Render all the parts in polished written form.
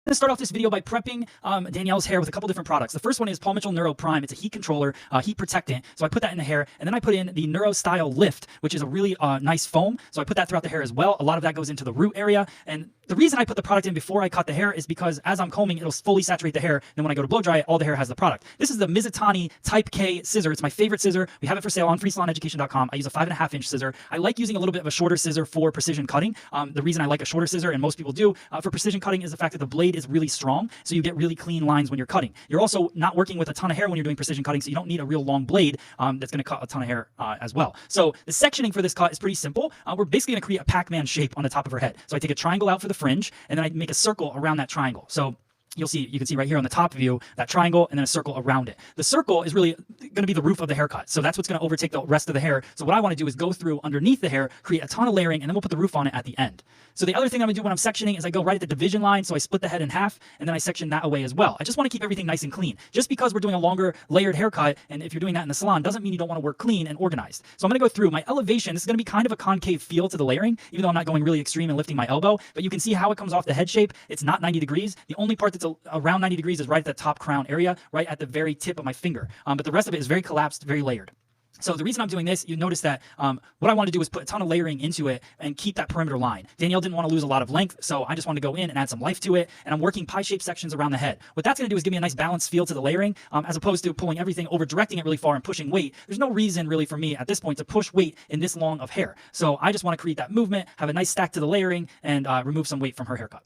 going to start off this video by prepping Danielle's hair with a couple different products. The first one is Paul Mitchell Neuro Prime. It's a heat controller, heat protectant. So I put that in the hair, and then I put in the Neuro Style Lift, which is a really nice foam. So I put that throughout the hair as well. A lot of that goes into the root area, and the reason I put the product in before I cut the hair is because as I'm combing, it'll fully saturate the hair. Then when I go to blow dry it, all the hair has the product. This is the Mizutani Type K scissor. It's my favorite scissor. We have it for sale on freesalоneducation.com. I use a 5.5-inch scissor. I like using a little bit of a shorter scissor for precision cutting. The reason I like a shorter scissor, and most people do, for precision cutting is the fact that the blade is really strong, so you get really clean lines when you're cutting. You're also not working with a ton of hair when you're doing precision cutting, so you don't need a real long blade that's going to cut a ton of hair as well. So the sectioning for this cut is pretty simple. We're basically going to create a Pac-Man shape on the top of her head. So I take a triangle out for the fringe, and then I make a circle around that triangle. So you can see right here on the top view, that triangle and then a circle around it. The circle is really going to be the roof of the haircut. So that's what's going to overtake the rest of the hair. So what I want to do is go through underneath the hair, create a ton of layering, and then we'll put the roof on it at the end. So the other thing I'm going to do when I'm sectioning is I go right at the division line. So I split the head in half, and then I section that away as well. I just want to keep everything nice and clean. Just because we're doing a longer layered haircut, and if you're doing that in the salon, doesn't mean you don't want to work clean and organized. So I'm going to go through my elevation. This is going to be kind of a concave feel to the layering, even though I'm not going really extreme and lifting my elbow. But you can see how it comes off the head shape. It's not 90 degrees. The only part that's around 90 degrees is right at the top crown area, right at the very tip of my finger. But the rest of it is very collapsed, very layered. So the reason I'm doing this, you notice that what I want to do is put a ton of layering into it and keep that perimeter line. Danielle didn't want to lose a lot of length, so I just wanted to go in and add some life to it, and I'm working pie-shaped sections around the head. What that's going to do is give me a nice balanced feel to the layering, as opposed to pulling everything over, directing it really far and pushing weight. There's no reason really for me at this point to push weight in this long of hair. So I just want to create that movement, have a nice stack to the layering, and remove some weight from her haircut.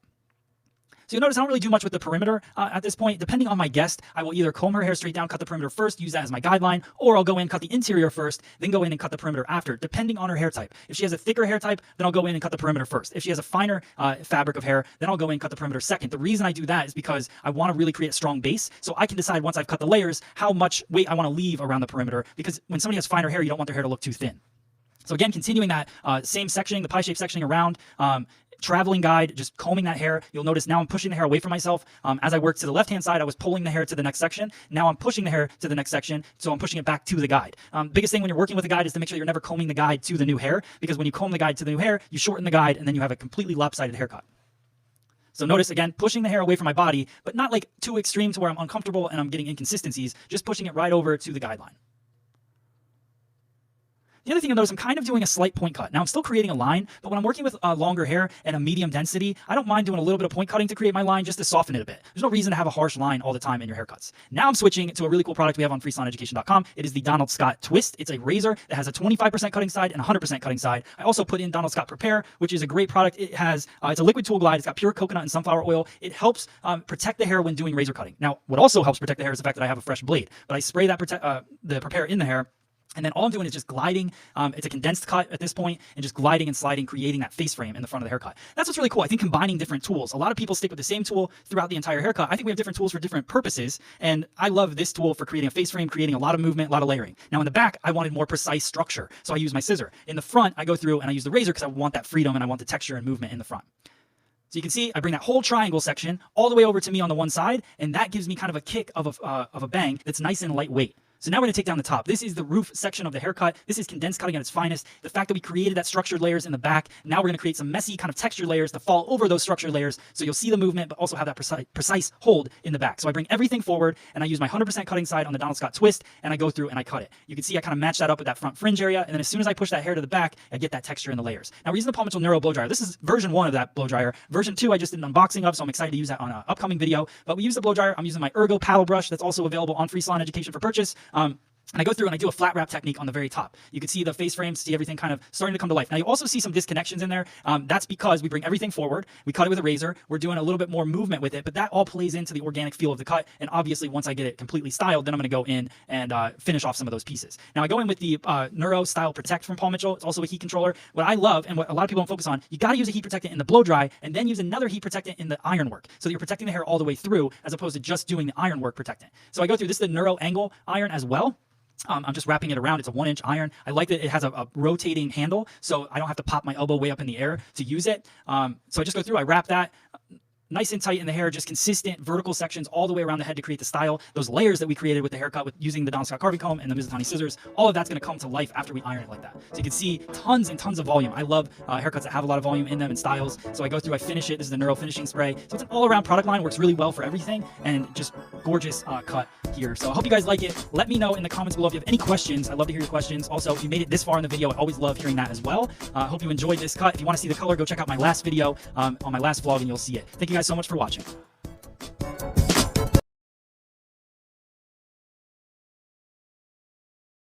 So you'll notice I don't really do much with the perimeter at this point. Depending on my guest, I will either comb her hair straight down, cut the perimeter first, use that as my guideline, or I'll go in, cut the interior first, then go in and cut the perimeter after, depending on her hair type. If she has a thicker hair type, then I'll go in and cut the perimeter first. If she has a finer fabric of hair, then I'll go in and cut the perimeter second. The reason I do that is because I want to really create a strong base, so I can decide once I've cut the layers how much weight I want to leave around the perimeter, because when somebody has finer hair, you don't want their hair to look too thin. So again, continuing that same sectioning, the pie-shaped sectioning around, traveling guide, just combing that hair. You'll notice now I'm pushing the hair away from myself. As I work to the left-hand side, I was pulling the hair to the next section. Now I'm pushing the hair to the next section, so I'm pushing it back to the guide. Biggest thing when you're working with a guide is to make sure you're never combing the guide to the new hair, because when you comb the guide to the new hair, you shorten the guide, and then you have a completely lopsided haircut. So notice, again, pushing the hair away from my body, but not like too extreme to where I'm uncomfortable and I'm getting inconsistencies, just pushing it right over to the guideline. The other thing you'll notice, I'm kind of doing a slight point cut. Now, I'm still creating a line, but when I'm working with longer hair and a medium density, I don't mind doing a little bit of point cutting to create my line just to soften it a bit. There's no reason to have a harsh line all the time in your haircuts. Now I'm switching to a really cool product we have on freesalоneducation.com. It is the Donald Scott Twist. It's a razor that has a 25% cutting side and 100% cutting side. I also put in Donald Scott Prepare, which is a great product. It has, it's a liquid tool glide. It's got pure coconut and sunflower oil. It helps protect the hair when doing razor cutting. Now, what also helps protect the hair is the fact that I have a fresh blade, but I spray that the Prepare in the hair. And then all I'm doing is just gliding. It's a condensed cut at this point, and just gliding and sliding, creating that face frame in the front of the haircut. That's what's really cool. I think combining different tools. A lot of people stick with the same tool throughout the entire haircut. I think we have different tools for different purposes, and I love this tool for creating a face frame, creating a lot of movement, a lot of layering. Now in the back, I wanted more precise structure, so I use my scissor. In the front, I go through and I use the razor because I want that freedom and I want the texture and movement in the front. So you can see I bring that whole triangle section all the way over to me on the one side, and that gives me kind of a kick of a bang that's nice and lightweight. So now we're going to take down the top. This is the roof section of the haircut. This is condensed cutting at its finest. The fact that we created that structured layers in the back, now we're going to create some messy kind of textured layers to fall over those structured layers, so you'll see the movement, but also have that precise hold in the back. So I bring everything forward, and I use my 100% cutting side on the Donald Scott Twist, and I go through and I cut it. You can see I kind of match that up with that front fringe area, and then as soon as I push that hair to the back, I get that texture in the layers. Now we're using the Paul Mitchell Neuro blow dryer. This is version 1 of that blow dryer. Version 2 I just did an unboxing of, so I'm excited to use that on an upcoming video. But we use the blow dryer. I'm using my Ergo paddle brush that's also available on Free Salon Education for purchase. And I go through and I do a flat wrap technique on the very top. You can see the face frames, see everything kind of starting to come to life. Now you also see some disconnections in there. That's because we bring everything forward. We cut it with a razor. We're doing a little bit more movement with it, but that all plays into the organic feel of the cut. And obviously once I get it completely styled, then I'm going to go in and finish off some of those pieces. Now I go in with the Neuro Style Protect from Paul Mitchell. It's also a heat controller. What I love and what a lot of people don't focus on, you got to use a heat protectant in the blow dry and then use another heat protectant in the iron work, so that you're protecting the hair all the way through as opposed to just doing the iron work protectant. So I go through, this is the Neuro Angle iron as well. I'm just wrapping it around. It's a 1-inch iron. I like that it has a rotating handle, so I don't have to pop my elbow way up in the air to use it. So I just go through, I wrap that. nice and tight in the hair, just consistent vertical sections all the way around the head to create the style. Those layers that we created with the haircut with using the Don Scott carving comb and the Mizutani scissors, all of that's going to come to life after we iron it like that. So you can see tons and tons of volume. I love haircuts that have a lot of volume in them and styles. So I go through, I finish it. This is the Neuro finishing spray. So it's an all-around product line, works really well for everything, and just gorgeous cut here. So I hope you guys like it. Let me know in the comments below if you have any questions. I'd love to hear your questions. Also, if you made it this far in the video, I always love hearing that as well. I hope you enjoyed this cut. If you want to see the color, go check out my last video on my last vlog and you'll see it. Thank you guys so much for watching.